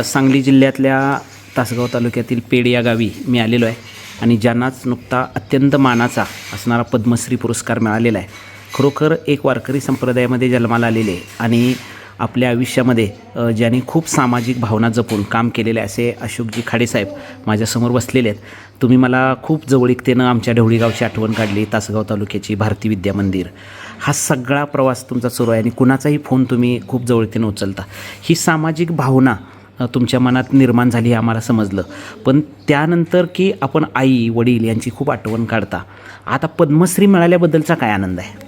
सांगली जिल्ह्यातल्या तासगाव तालुक्यातील पेड या गावी मी आलेलो आहे आणि ज्यांनाच नुकता अत्यंत मानाचा असणारा पद्मश्री पुरस्कार मिळालेला आहे. खरोखर एक वारकरी संप्रदायामध्ये जन्माला आलेले आणि आपल्या आयुष्यामध्ये ज्यांनी खूप सामाजिक भावना जपून काम केलेले असे अशोकजी खाडेसाहेब माझ्यासमोर बसलेले आहेत. तुम्ही मला खूप जवळीकतेनं आमच्या ढवळी गावची आठवण काढली, तासगाव तालुक्याची भारती विद्या मंदिर, हा सगळा प्रवास तुमचा सुरू आहे आणि कुणाचाही फोन तुम्ही खूप जवळीकतेनं उचलता. ही सामाजिक भावना तुमच्या मनात निर्माण झाली हे आम्हाला समजलं, पण त्यानंतर की आपण आई वडील यांची खूप आठवण काढता. आता पद्मश्री मिळाल्याबद्दलचा काय आनंद आहे?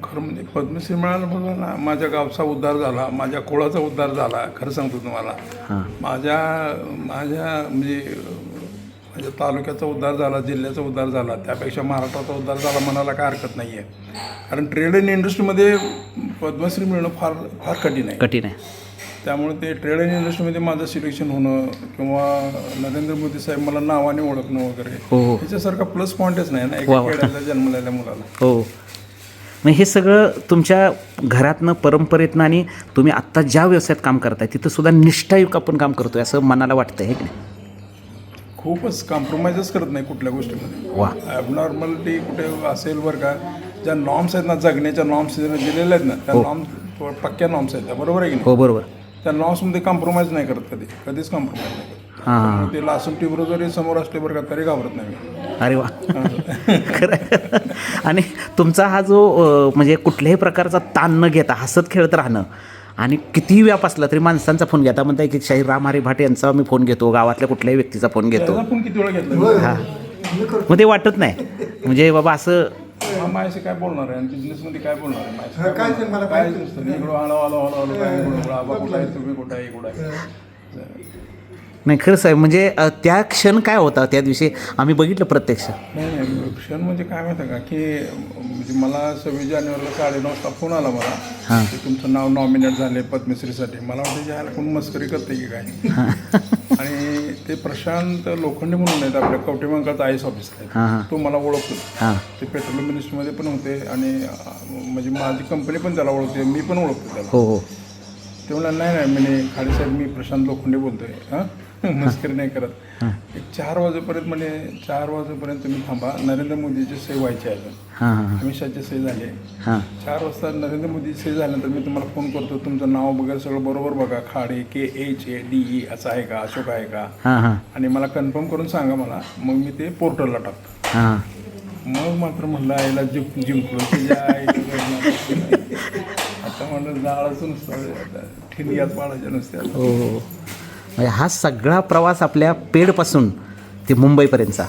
खरं म्हणजे पद्मश्री मिळालं बघा ना, माझ्या गावचा उद्धार झाला, माझ्या कुळाचा उद्धार झाला. खरं सांगतो तुम्हाला, माझ्या माझ्या तालुक्याचा उद्धार झाला, जिल्ह्याचा उद्धार झाला, त्यापेक्षा महाराष्ट्राचा उद्धार झाला म्हणायला काय हरकत नाही आहे. कारण ट्रेड इन इंडस्ट्रीमध्ये पद्मश्री मिळणं फार फार कठीण आहे. त्यामुळे ते ट्रेड इन इंडस्ट्रीमध्ये माझं सिलेक्शन होणं किंवा नरेंद्र मोदी साहेब मला नावाने ओळखणं वगैरे ह्याच्यासारखा प्लस पॉईंटच नाही ना एका खेड्याला जन्मलेल्या मुलाला. हो, मग हे सगळं तुमच्या घरातनं परंपरेतनं आणि तुम्ही आत्ता ज्या व्यवसायात काम करताय तिथं सुद्धा निष्ठायुक्त आपण काम करतोय असं मनाला वाटतं आहे की नाही? खूपच कॉम्प्रोमाइजच करत नाही कुठल्या गोष्टीमध्ये. वा, ॲबनॉर्मलिटी कुठे असेल बरं का, ज्या नॉर्म्स आहेत ना, जगण्याच्या नॉर्म्स दिलेल्या आहेत ना, त्या नॉर्म्स पक्क्या नॉर्म्स आहेत त्या, बरोबर आहे की नाही? हो, बरोबर. त्या नॉर्म्समध्ये कॉम्प्रोमाइज नाही करत, कधीच कॉम्प्रोमाइज नाही करत. ते लासून टिबरो जरी समोर असले बरं का तरी घाबरत नाही मी. अरे वा, खरं. आणि तुमचा हा जो म्हणजे कुठल्याही प्रकारचा ताण न घेता हसत खेळत राहणं आणि कितीही व्याप असला तरी माणसांचा फोन घेता. म्हणताय की शाहीर राम हरी भाट यांचा मी फोन घेतो, गावातल्या कुठल्याही व्यक्तीचा फोन घेतो. फोन किती वेळा घेतला? हां, मग ते वाटत नाही म्हणजे बाबा असं माझ्याशी काय बोलणार आहे आणि बिझनेसमध्ये काय बोलणार आहे माझ्याशी? काय नसतं. इकडं आलो काय आबा कुठं आहे, तुम्ही कुठं आहे, कुठं आहे. नाही, खरं साहेब म्हणजे त्या क्षण काय होता त्या दिवशी आम्ही बघितलं प्रत्यक्ष. नाही, क्षण म्हणजे काय माहिती आहे का, की म्हणजे मला 26 जानेवारीला 9:30 वाजता फोन आला मला की तुमचं नाव नॉमिनेट झाले पद्मश्रीसाठी. मला वाटतं ज्याला कोण मस्करी करते की काय. आणि ते प्रशांत लोखंडे म्हणून आहेत, आपल्या कवटेमंकाळचा आय एस ऑफिसर आहे, तो मला ओळखतो. ते पेट्रोलियम मिनिस्ट्रीमध्ये पण होते आणि म्हणजे माझी कंपनी पण त्याला ओळखते, मी पण ओळखतो त्याला. हो. ते म्हणा नाही म्हणे खाडेसाहेब मी प्रशांत लोखंडे बोलतोय, मस्करी नाही करत. एक 4 वाजेपर्यंत म्हणजे 4 वाजेपर्यंत तुम्ही थांबा, नरेंद्र मोदीची सही व्हायची आहे. अमित शहाची सही झाली. 4 वाजता नरेंद्र मोदीची सही झाल्यानंतर मी तुम्हाला फोन करतो, तुमचं नाव वगैरे सगळं बरोबर बघा, खाडे KHADE असं आहे का, अशोक आहे का, आणि मला कन्फर्म करून सांगा मला. मग मी ते पोर्टलला टाकतो. मग मात्र म्हणलं आईला जिंकलो आता म्हणलं जाळाचं नुसतं ठिणग्यात पाडायच्या नुसत्या. हो, म्हणजे हा सगळा प्रवास आपल्या पेडपासून ते मुंबईपर्यंतचा.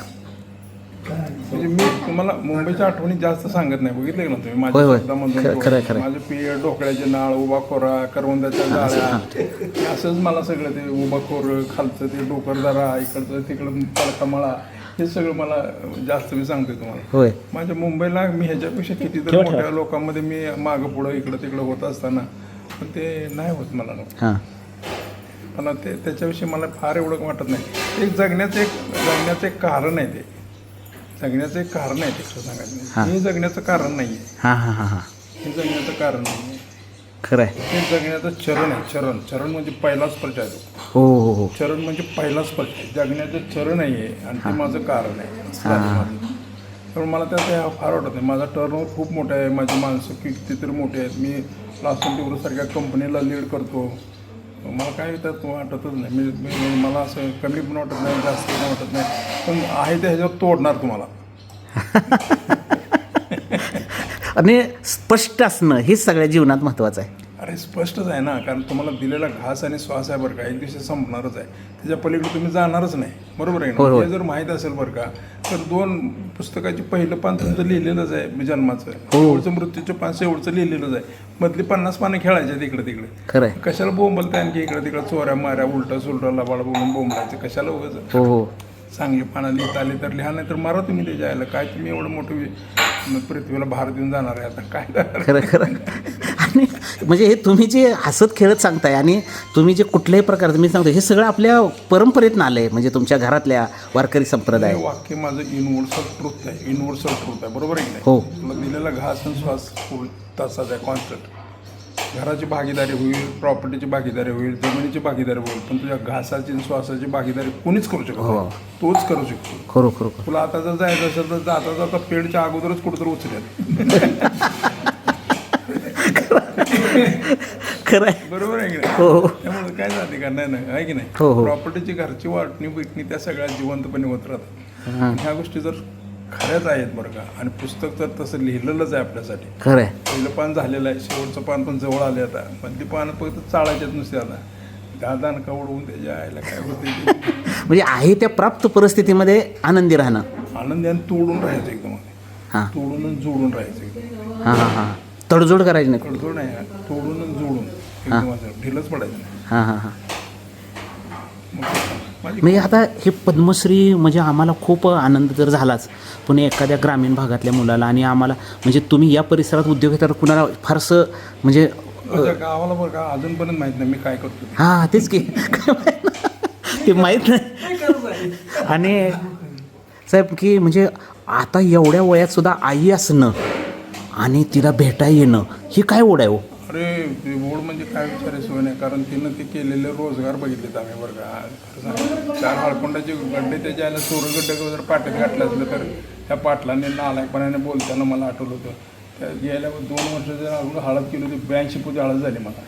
म्हणजे मी तुम्हाला मुंबईच्या आठवणी जास्त सांगत नाही, बघितलं ना तुम्ही माझ्या शब्दामधून. माझे पेड, ढोकळ्याचे नाळ, उभा खोरा, करवंदाच्या जाळ्या, असंच मला सगळं ते उभा खोर, खालचं ते डोकरदारा, इकडचं तिकडं पलकामळा, हे सगळं मला जास्त मी सांगतोय तुम्हाला. होय, माझ्या मुंबईला मी ह्याच्यापेक्षा कितीतरी मोठ्या लोकांमध्ये मी मागं पुढं इकडं तिकडं होत असताना पण ते नाही होत मला. पण ते त्याच्याविषयी मला फार एवढं वाटत नाही. एक जगण्याचं एक कारण आहे, ते जगण्याचं एक कारण आहे. ते खरं सांगायचं हे जगण्याचं कारण नाही आहे. हे जगण्याचं कारण नाही आहे, खरं आहे. हे जगण्याचं चरण आहे. चरण म्हणजे पहिला स्पर्श आहे तो. हो. चरण म्हणजे पहिला स्पर्श आहे. जगण्याचं चरण नाही आहे आणि ते माझं कारण आहे. तर मला त्यात फार वाटत नाही. माझा टर्नओव्हर खूप मोठा आहे, माझी माणसं कितीतरी मोठी आहेत. मी लासून टिबरोसारख्या कंपनीला लीड करतो. मला काय त्यात वाटतच नाही. मी मला असं कमी पण वाटत नाही, जास्त पण वाटत नाही, पण आहे ते ह्याच्यावर तोडणार तुम्हाला. आणि स्पष्ट असणं हेच सगळ्या जीवनात महत्त्वाचं आहे. अरे स्पष्टच आहे ना, कारण तुम्हाला दिलेला घास आणि श्वास आहे बरं का, एक दिवशी संपणारच आहे. त्याच्या पलीकडे तुम्ही जाणारच नाही, बरोबर आहे ना. हे जर माहीत असेल बरं का, तर 2 पुस्तकाची पहिलं पान तुमचं लिहिलेलंच आहे जन्माचं, शेवटचं मृत्यूचं पान शेवटचं लिहिलेलंच आहे. मधली 50 पानं खेळायचे तिकडे तिकडे. खरं आहे. कशाला बोंबलते आणखी इकडे तिकडे चोऱ्या माऱ्या उलटा सुलटा लबाड बोलून बोंबलायचं कशाला उगाच. हो, चांगली पानं लिहिता आली तर लिहा, नाही तर मारा तुम्ही त्याच्या यायला. काय तुम्ही एवढं मोठं पृथ्वीला भार देऊन जाणार आहे आता काय. खरं. आणि म्हणजे हे तुम्ही जे हसत खेळत सांगताय आणि तुम्ही जे कुठल्याही प्रकारचं मी सांगतो हे सगळं आपल्या परंपरेतनं आलं आहे, म्हणजे तुमच्या घरातल्या वारकरी संप्रदाय. वाक्य माझं युनिव्हर्सल ट्रूथ आहे, बरोबर आहे की नाही? हो, तुला दिलेला घास आणि श्वास तसाच आहे, कॉन्स्टंट. घराची भागीदारी होईल, प्रॉपर्टीची भागीदारी होईल, जमिनीची भागीदारी होईल, पण तुझ्या घासाची आणि श्वासाची भागीदारी कोणीच करू शकत नाही. तोच करू शकतो. खरोखर तुला आता जर जायचं असेल तर जाता जाता पेडच्या अगोदरच कुठंतरी उचलेल. खरं आहे. बरोबर आहे की नाही? हो त्यामुळे काय जाते का नाही आहे की नाही. हो. प्रॉपर्टीची घरची वाटणी बिटणी त्या सगळ्या जिवंतपणे होत राहतात. हां ह्या गोष्टी जर खऱ्याच आहेत बरं का, आणि पुस्तक तर तसं लिहिलेलंच आहे आपल्यासाठी. खरं आहे. पहिलं पान झालेलं आहे, शेवटचं पान पण जवळ आले आता, पण ती पानं फक्त चाळायच्यात नुसते आता. दादानका उडवून त्याच्या आईला काय होते. म्हणजे आहे त्या प्राप्त परिस्थितीमध्ये आनंदी राहणं. आनंदाने तोडून राहायचं एकदम, हां तोडून जोडून राहायचं एकदम. हां हां हां तडजोड करायची नाही. कडजोड नाही, तोडून जोडून एकदम असं ढिलच पडायचं नाही. हां हां हां माझी म्हणजे आता हे पद्मश्री म्हणजे आम्हाला खूप आनंद तर झालाच, पण एखाद्या ग्रामीण भागातल्या मुलाला आणि आम्हाला म्हणजे तुम्ही या परिसरात उद्योग घेता कुणाला फारसं म्हणजे माझ्या गावाला बरं का अजूनपर्यंत माहीत नाही मी काय करतो ते. हां तेच की ते माहीत नाही. आणि साहेब की म्हणजे आता एवढ्या वयात सुद्धा आई असणं आणि तिला भेटा येणं ही काय ओढ आहे हो. अरे ते ओढ म्हणजे काय विचारायची सोय नाही, कारण तिनं ते केलेले रोजगार बघितलेत आम्ही बरं का. खरं सांग, 4 हळकुंडाचे गड्डे त्याच्या आयला सोरगड्डे जर पाट्यात घातले असले तर त्या पाटलाने नालायकपणाने बोलताना मला आठवलं होतं. त्या गेल्या 2 वर्षाच्या अगोदर हळद केली होती, 82 पोती हळद झाली मला.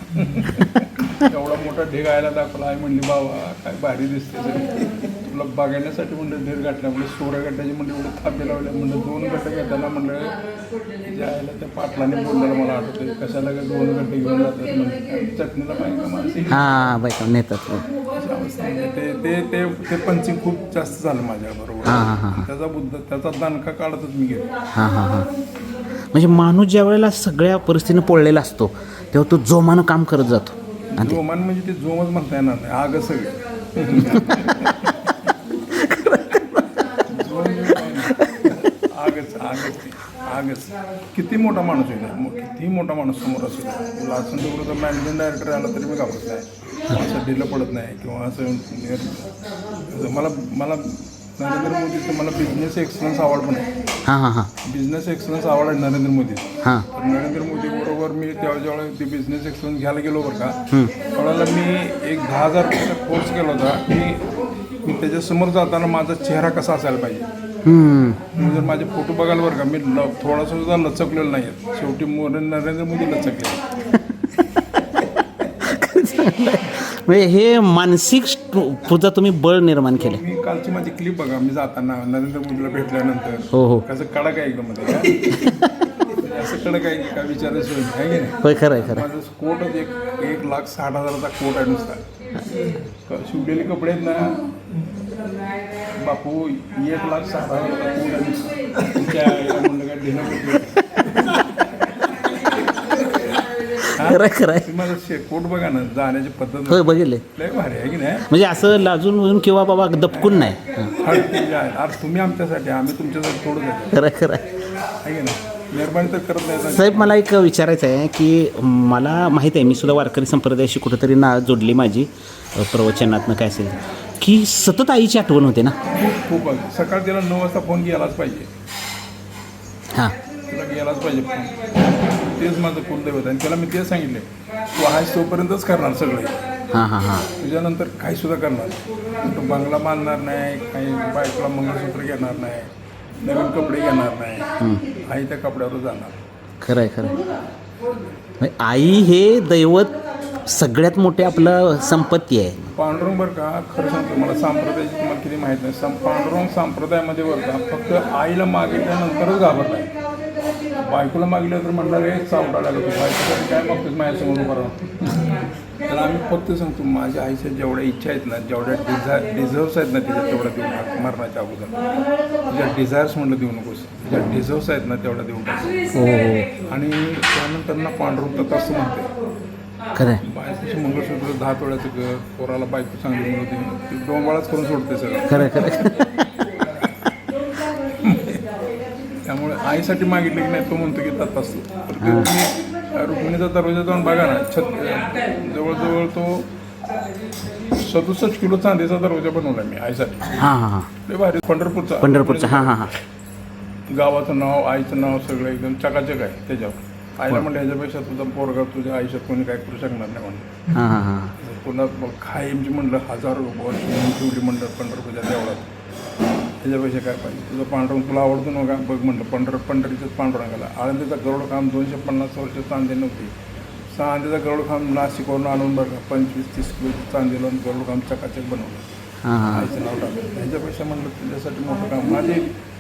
एवढा मोठा ढेग आयला दाखवला. आई म्हणली बाबा काय भारी दिसते सगळी, तुला बघण्यासाठी म्हणलं ढेर गाठल्या, म्हणजे सोऱ्या म्हणजे एवढं थापे लावल्या, म्हणलं 2 गड्डे घेताना म्हणलं ज्या आयला त्या पाटलाने बोललेलं मला आठवतं. कशाला काय 2 गड्डे घेऊन जातात म्हणजे चटणीला पाहिजे का माणसे. हां बायका नेतात. ते ते ते पंचिंग खूप जास्त झालं माझ्याबरोबर. हां हां हां त्याचा दणका काढतच मी गेलो. हां हां हां म्हणजे माणूस ज्या वेळेला सगळ्या परिस्थितीनं पोळलेला असतो तेव्हा तो जोमानं काम करत जातो. जोमान म्हणजे ते जोमच म्हणता येणार नाही, आग सगळे. आगच किती मोठा माणूस आहे, किती मोठा माणूस समोर असू द्या, तुला असं तेवढं तर मॅनेजिंग डायरेक्टर आला तरी मी घाबरत नाही, असं ढिलं पडत नाही किंवा असं. मला नरेंद्र मोदीचं मला बिझनेस एक्सलन्स अवॉर्ड पण आहे. हां हां हां बिझनेस एक्सलन्स अवॉर्ड आहे नरेंद्र मोदी. हां नरेंद्र मोदी बरोबर मी ज्यावेळेला ते बिझनेस एक्सलन्स घ्यायला गेलो बरं का, त्यावेळेला मी एक 10,000 रुपयाचा कोर्स केला होता की मी त्याच्यासमोर जाताना माझा चेहरा कसा असायला पाहिजे. जर माझे फोटो बघायला बरं का, मी थोडासा सुद्धा लचकलेलो नाही आहे. शेवटी नरेंद्र मोदी लचकले. म्हणजे हे मानसिक तुझा तुम्ही बळ निर्माण केलं. मी कालची माझी क्लिप बघा, मी जाताना नरेंद्र मोदीला भेटल्यानंतर हो हो कसं कडक आहे एकदम मध्ये असं कडक आहे काय विचारायचं आहे की नाही. होय खरं आहे खरं. माझं कोटच 1,60,000चा कोट आहे नुसता. शिवलेले कपडे आहेत ना बापू, 1,60,000चा कोट आहे नुसता. म्हणलं काय ढेणं खरं खरं आहे. माझं कोट बघा ना, जाण्याची पद्धत होय बघितले. लय भारी आहे की नाही. म्हणजे असं लाजून म्हणून किंवा बाबा दपकून नाही. अरे तुम्ही आमच्यासाठी, आम्ही तुमच्यासाठी थोडं जातो खरं खरं आहे. आहे की नाही. निर्माण तर करत नाही. साहेब मला एक विचारायचं आहे की मला माहीत आहे मी सुद्धा वारकरी संप्रदायाशी कुठंतरी जोडली माझी प्रवचनातनं काय असेल की सतत आईची आठवण होते ना. खूप सकाळी त्याला 9 वाजता फोन गेलाच पाहिजे. हां तुला गेलाच पाहिजे फोन. तेच माझं कुलदैवत आहे आणि त्याला मी तेच सांगितले, तू आहेस तोपर्यंतच करणार सगळे. हां हां हां तुझ्यानंतर काही सुद्धा करणार नाही. तू बंगला बांधणार नाही, काही बायकोला मंगळसूत्र घेणार नाही, नवीन कपडे घेणार नाही, आई त्या कपड्यावर जाणार. खरं आहे खरं आहे. आई हे दैवत सगळ्यात मोठे आपलं संपत्ती आहे. पांडुरंग बरं का, खरं सांगतो मला संप्रदायाची तुम्हाला किती माहीत नाही. पांडुरंग संप्रदायामध्ये बरं का फक्त आईला मागितल्यानंतरच घाबरत आहे. बायकोला मागितलं तर म्हणणार हे चावटा लागतो, बायकोसाठी काय मागतोच माझ्यासमोर उभं राहून. तर आम्ही फक्त सांगतो माझ्या आईच्या जेवढ्या इच्छा आहेत ना, जेवढ्या डिझर्व्स आहेत ना तिच्या तेवढ्या देऊ नका मरणाच्या अगोदर. तुझ्या डिझायर्स म्हणलं देऊ नकोस, तुझ्या डिझर्व्स आहेत ना तेवढ्या देऊ टाक. हो हो आणि त्यानंतर ना पांडुरंग तर असं म्हणते, खरं आहे. बायकोचं मंगळसूत्र 10 तोळ्याचं कर, पोराला बायको चांगली मिळते, ती डोंबाळाच करून सोडते सगळं. खरं खरं. त्यामुळे आईसाठी मागितलं की नाही तो म्हणतो की तात असतो. तर रुक्मिणीचा दरवाजा जाऊन बघा ना, जवळजवळ तो 67 किलो चांदीचा दरवाजा बनवला मी आईसाठी. हां हां हां लय भारी. पंढरपूरचा हां हां हां गावाचं नाव, आईचं नाव सगळं एकदम चकाचक आहे त्याच्यावर. आईला म्हणलं ह्याच्यापेक्षा तुझा पोरगा तुझ्या आयुष्यात कोणी काय करू शकणार नाही म्हणलं. हां हां हां पुन्हा खायमची म्हणलं 1000 वर्ष ठेवली म्हणलं पंढरपूरच्या देवळात, ह्याच्यापेक्षा काय पाहिजे. तुझं पांडुरंग तुला आवडतो ना का बघ म्हणलं. पंढरीचंच पांडुरंगाला. आळंदीचा गरुड काम 250 वर्ष चांदी नव्हती. चांदीचा गरुड काम नाशिकवरून आणून बघा 25-30 किलो चांदीला गरुड काम चकाचक बनवलं. हां हां आईचं नाव टाकलं. ह्याच्यापेक्षा म्हणलं तुझ्यासाठी मोठं काम.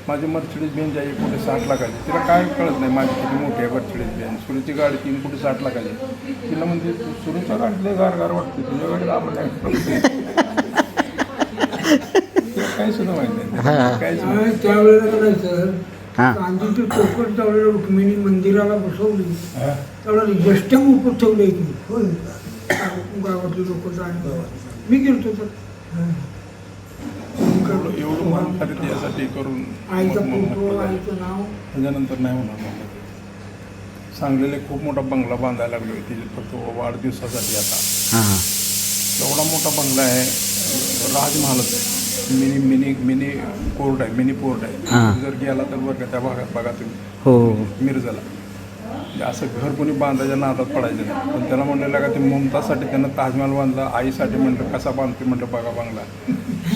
माझी मर्सिडीज बेंच आहे कुठे 60 लाखाची. तिला काय कळत नाही माझी किती मोठी आहे मर्सिडीज बेंच. सुरूची गाडी 3 कुठे 60 लाखाची. तिला म्हणजे सुरूच्या गाडीला गार वाटते, तुझ्या गाडीला आपण नाही काही सुद्धा माहिती नाही. काहीच त्यावेळेला करायचं हां गांधीची टोकन त्यावेळेला रुक्मिणी मंदिराला बसवली, त्यावेळेला जष्ट्या मोफत ठेवले की होय गावातले लोक जाणे. मी गेलतो तर एवढं मान खरेदी यासाठी करून आईचा फोटो, आईचं नाव. त्याच्यानंतर नाही होणार मला. सांगलीला खूप मोठा बंगला बांधायला लागलो तिथे फक्त वाढदिवसासाठी. आता हां हां एवढा मोठा बंगला आहे, राजमहालच आहे. मिनी कोर्ट आहे, मिनी पोर्ट आहे. हां. जर गेला तर बरं का त्या भागात बघा तुम्ही हो मिरजाला. म्हणजे असं घर कोणी बांधायच्या नादात पडायचं नाही. पण त्याला म्हणलेलं का ते मुमताजसाठी त्यानं ताजमहल बांधला, आईसाठी म्हणलं कसा बांधते म्हटलं बघा बंगला.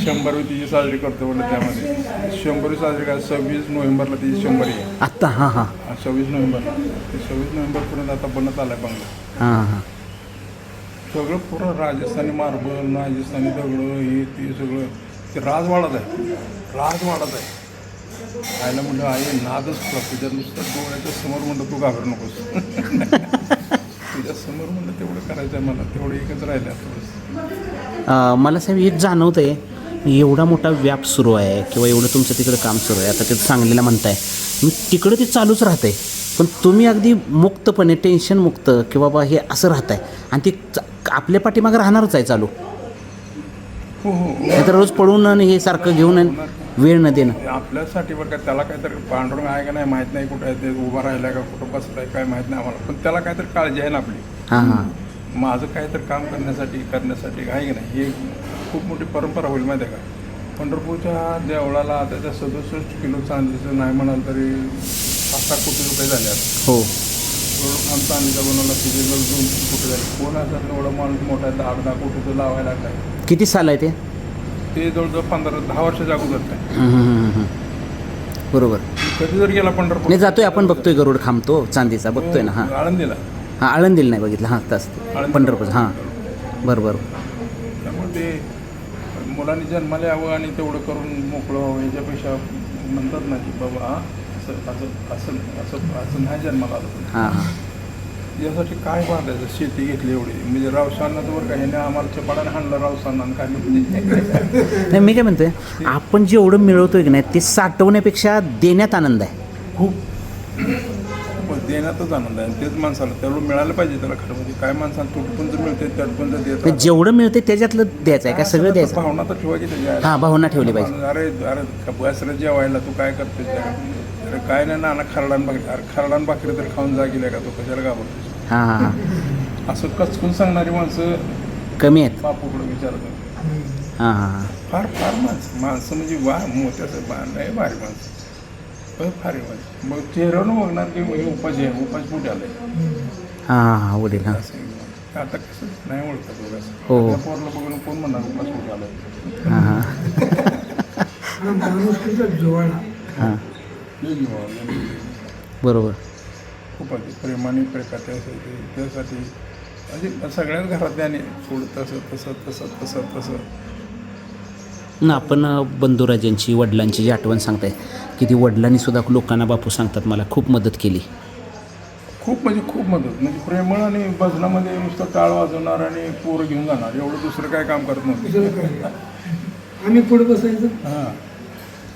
100वी तिची साजरी करतो म्हणलं. त्यामध्ये 100वी साजरी काय 26 नोव्हेंबरला तिची 100वी आहे. आत्ता हां हां 26 नोव्हेंबरला. ते 26 नोव्हेंबरपर्यंत आता बनत आला आहे बंगला. हां हां सगळं पुरं राजस्थानी मार्बल, राजस्थानी दगडं, हे ते सगळं ते राजवाडाच आहे. राजवाडाच आहे. आईला म्हणलं आई नादच तुला, तुझ्या नुसतं डोळ्याच्या समोर म्हणलं तू घाबरू नकोस. तुझ्या समोर म्हणलं तेवढं करायचं आहे मला, तेवढं एकच राहिलं आता. मला साहेब एक जाणवतं आहे, एवढा मोठा व्याप सुरू आहे किंवा एवढं तुमचं तिकडं काम सुरू आहे. आता ते सांगलीला म्हणताय, मी तिकडं ते चालूच राहतंय, पण तुम्ही अगदी मुक्तपणे टेन्शनमुक्त की बाबा हे असं राहत आहे आणि ते आपल्या पाठीमागं राहणारच आहे चालू. हो हो नाहीतर रोज पळून आणि हे सारखं घेऊन आणि वेळ न देणं. आपल्यासाठी बरं का, त्याला काहीतरी पांडुरंग आहे का नाही माहीत नाही, कुठं आहे ते उभा राहिला का कुठं बसलाय काय माहीत नाही आम्हाला, पण त्याला काहीतरी काळजी आहे ना आपली. हां हां माझं काहीतरी काम करण्यासाठी आहे की नाही, हे खूप मोठी परंपरा होईल माहिती आहे का. पंढरपूरच्या देवळाला त्याच्या 67 किलो चांदीचं नाही म्हणाल तरी 5-7 कोटी रुपये झाले आता. हो एवढं काम चांदीचा बनवला तिथे 2-3 कोटी झाले. कोण असं एवढं माणूस मोठा आहे 8-10 कोटीचं लावायला लागलाय. किती साल आहे ते? ते जवळजवळ 15-10 वर्षाच्या अगोदर काय. बरोबर. कधी जर गेला पंढरपूर नाही जातोय आपण, बघतोय गरुड खांबतो चांदीचा बघतोय ना. हां आळंदीला. हां आळंदीला नाही बघितलं. हां तस पंढरपूर. हां बरं बरं. त्यामुळे ते मुलांनी जन्माला यावं आणि तेवढं करून मोकळं व्हावं, याच्यापेक्षा म्हणतात ना की बाबा असं असं असं असं असं नाही जन्माला आलं. हां हां यासाठी काय बांधायचं, शेती घेतली एवढी म्हणजे रावसांनाचं बरं का, ह्याने आम्हाला चपाडाने हाणलं रावसांना आणि काय नाही मी काय म्हणतोय, आपण जेवढं मिळवतोय की नाही ते साठवण्यापेक्षा देण्यात आनंद आहे. खूप देण्यातच आनंद आहे. तेच माणसाला तेवढं मिळालं पाहिजे. त्याला खरं म्हणजे काय माणसाला तुटपून जर मिळते त्यातपून जर देत जेवढं मिळते त्याच्यातलं द्यायचं आहे का सगळं द्यायचं. भावना तर ठेवा की त्याच्या. हां भावना ठेवली पाहिजे. अरे बसरं जेवायला तू काय करतोस त्या, अरे काय नाही नाना खरडान भाकरी, अरे खरडान भाकरी तर खाऊन जा गेल्या का, तो कशाला घाबरतोस. हां हां हां असं कचकून सांगणारी माणसं कमी आहेत. बापूकडे विचारतात. हां हां हां फार माणसं म्हणजे मोत्याचं नाही भारी माणसं, फारी माणसं. मग चेहऱ्यावर बघणार की उपाशी आहे, उपाशी कुठे आलं आहे. हां हां वडील. हां असं आता कसं नाही ओळखत दोघांचं. हो पोरला बघून कोण म्हणणार उपास कुठे आलं आहे. हां हां माणुसकीचा जिव्हाळा. हां बरोबर. खूप आधी प्रेमाने प्रकारे असायचे त्यासाठी म्हणजे सगळ्याच घरात त्याने थोडं तसं तसं तसं तसं तसं. ना आपण बंधुराजांची वडिलांची जी आठवण सांगताय की ती वडिलांनी सुद्धा लोकांना बापू सांगतात मला खूप मदत केली. खूप म्हणजे खूप मदत म्हणजे प्रेमळ आणि भजनामध्ये नुसतं टाळ वाजवणार आणि पोरं घेऊन जाणार, एवढं दुसरं काय काम करत नव्हतं. आम्ही पुढे बसायचं. हां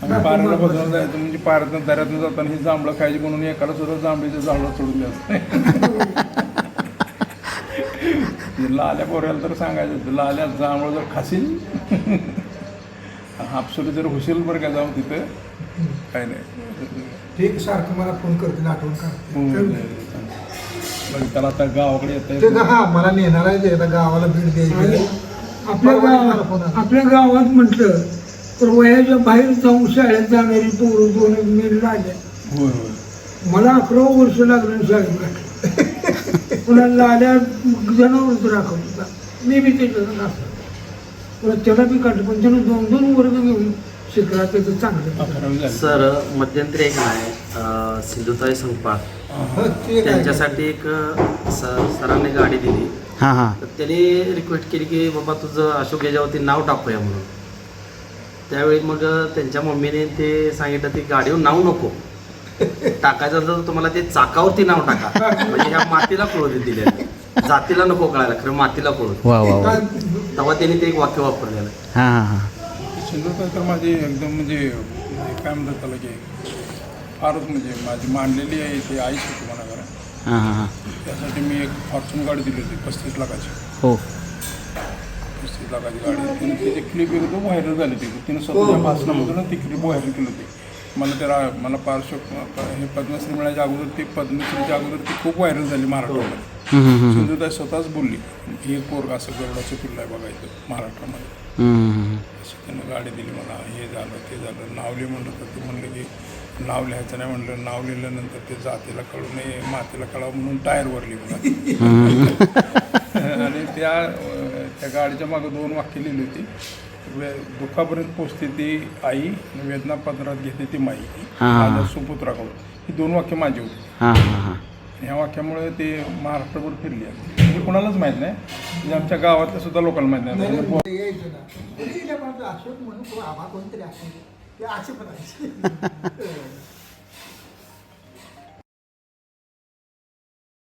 आम्ही पाऱ्याला बसवून जायचं म्हणजे पाऱ्यातनं दऱ्यातनं जाताना ही जांभळं खायची म्हणून एकाला सुद्धा जांभळीचं जांभळं सोडून द्यायचं. लाल्या पोऱ्याला तर सांगायचं लाल्या जांभळं जर खाशील हापसुली जर हुशील बरं का जाऊन तिथं काय नाही. ठीक सारखं मला फोन करतील आठवण मग त्याला आता गावाकडे ते येत हा मला नेणार आहे गावाला भेट द्यायची. आपल्या गावात म्हटलं तर वयाच्या बाहेर जाऊन शाळेत जाणारी पोरं 2 मिनिट आल्या. होय होय मला 11 वर्ष लागलं शाळेत. पुन्हा लाल्या जनावरच राखवलं मी बी त्याच्यानं असतो पुन्हा त्याला बी काढलं पण त्यानं 2-2 वर्ग घेऊन शिकला त्याचं चांगलं 11वी झाली. सर मध्यंतरी एक नाही सिंधुताई संपाळ त्यांच्यासाठी एक सरांनी गाडी दिली. हां हां तर त्यांनी रिक्वेस्ट केली की बाबा तुझं अशोक याच्यावरती नाव टाकूया म्हणून. त्यावेळी मग त्यांच्या मम्मीने ते सांगितलं ती गाडीवर नाव नको टाकायचं असलं तर तुम्हाला ते चाकावरती नाव टाका म्हणजे ह्या मातीला कळू दिले जातीला नको कळायला खरं मातीला कळू. वा वा वा तेव्हा त्यांनी ते एक वाक्य वापरलेलं. हां हां हां सिंधुताई तर माझी एकदम म्हणजे काय म्हणतात त्याला की फारच म्हणजे माझी मांडलेली आहे ते आईच होती मला घरात. हां हां हां त्यासाठी मी एक फॉर्च्यून गाडी दिली होती 35 लाखाची. हो 35 लाखाची गाडी तिने त्याची क्लिप एकदम व्हायरल झाली ती तिने स्वतःच्या भाषणामधून ती क्लिप व्हायरल केली होती. मला हे पद्मश्री मिळायच्या अगोदर ती पद्मश्रीच्या अगोदर ती खूप व्हायरल झाली महाराष्ट्रामध्ये. सिंधुताई स्वतःच बोलली हे पोरग असं गरुडाचं पिल्लं आहे बघायचं महाराष्ट्रामध्ये. अशी त्यानं गाडी दिली मला हे झालं ते झालं नाव लिहि म्हणलं तर ते म्हणलं की नाव लिहायचं नाही म्हणलं नाव लिहिल्यानंतर ते जातीला कळू नये मातीला कळावं म्हणून टायरवर लिहिलं आणि त्या गाडीच्या मागं 2 वाक्य लिहिली होती. दुःखापर्यंत पोचते ती आई वेदना पदरात घेते ती माई माझ्या सुपुत्राकडून ही 2 वाक्य माझी होती. हां हां हां ह्या वाक्यामुळे ते महाराष्ट्रभर फिरली आहे म्हणजे कोणालाच माहीत नाही म्हणजे आमच्या गावातल्या सुद्धा लोकांना माहीत नाही. यायचं ना अशोक म्हणून आम्हा कोणतरी असेल ते असे पण